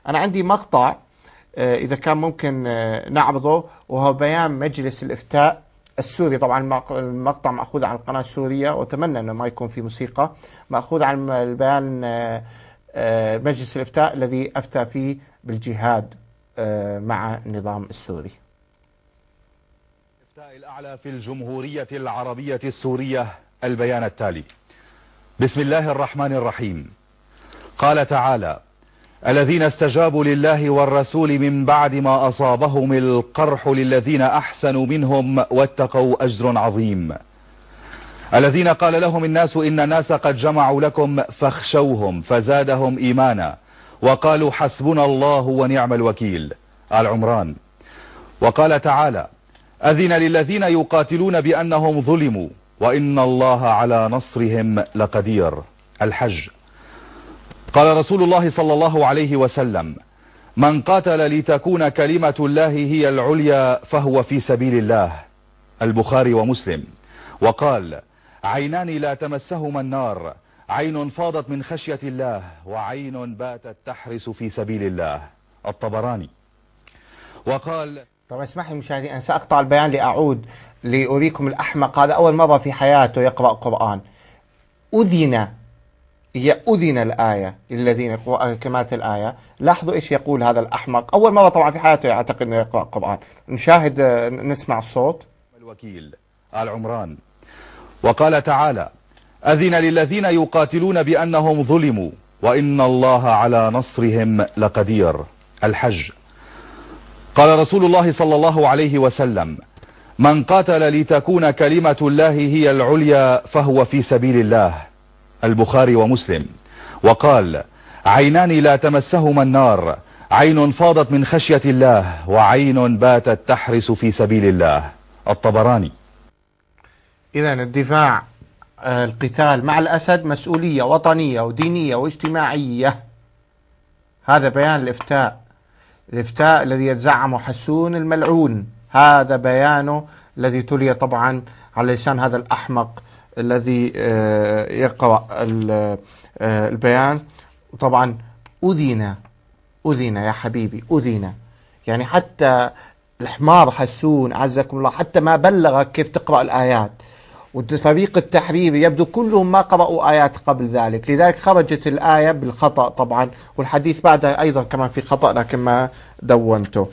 أنا عندي مقطع إذا كان ممكن نعرضه، وهو بيان مجلس الإفتاء السوري. طبعا المقطع مأخوذ عن القناة السورية، وأتمنى أنه ما يكون في موسيقى. مأخوذ عن البيان مجلس الإفتاء الذي أفتى فيه بالجهاد مع النظام السوري. الإفتاء الأعلى في الجمهورية العربية السورية البيان التالي: بسم الله الرحمن الرحيم. قال تعالى: الذين استجابوا لله والرسول من بعد ما أصابهم القرح للذين أحسنوا منهم واتقوا أجر عظيم. الذين قال لهم الناس إن الناس قد جمعوا لكم فاخشوهم فزادهم إيمانا وقالوا حسبنا الله ونعم الوكيل. آل عمران. وقال تعالى: أذن للذين يقاتلون بأنهم ظلموا وإن الله على نصرهم لقدير. الحج. قال رسول الله صلى الله عليه وسلم: من قاتل لتكون كلمة الله هي العليا فهو في سبيل الله. البخاري ومسلم. وقال: عينان لا تمسهما النار، عين فاضت من خشية الله وعين باتت تحرس في سبيل الله. الطبراني. وقال: طبعا اسمح لي مشاهدي، أنا سأقطع البيان لأعود لأريكم الأحمق هذا أول مرة في حياته يقرأ قرآن. أذن الآية للذين كمالة الآية. لاحظوا إيش يقول هذا الأحمق، أول مرة طبعا في حياته يعتقد أنه يقرأ قرآن. نشاهد نسمع الصوت. الوكيل. آل عمران. وقال تعالى: أذن للذين يقاتلون بأنهم ظلموا وإن الله على نصرهم لقدير. الحج. قال رسول الله صلى الله عليه وسلم: من قاتل لتكون كلمة الله هي العليا فهو في سبيل الله. البخاري ومسلم. وقال: عينان لا تمسهما النار، عين فاضت من خشية الله وعين باتت تحرس في سبيل الله. الطبراني. إذن الدفاع القتال مع الأسد مسؤولية وطنية ودينية واجتماعية. هذا بيان الإفتاء الذي يتزعمه حسون الملعون. هذا بيانه الذي تلي طبعا على لسان هذا الأحمق الذي يقرأ البيان. وطبعا أذن يا حبيبي، أذن يعني حتى الحمار حسون عزكم الله حتى ما بلغك كيف تقرأ الآيات. وفريق التحرير يبدو كلهم ما قرأوا آيات قبل ذلك، لذلك خرجت الآية بالخطأ طبعا، والحديث بعدها أيضا كمان في خطأ لكن ما دونته.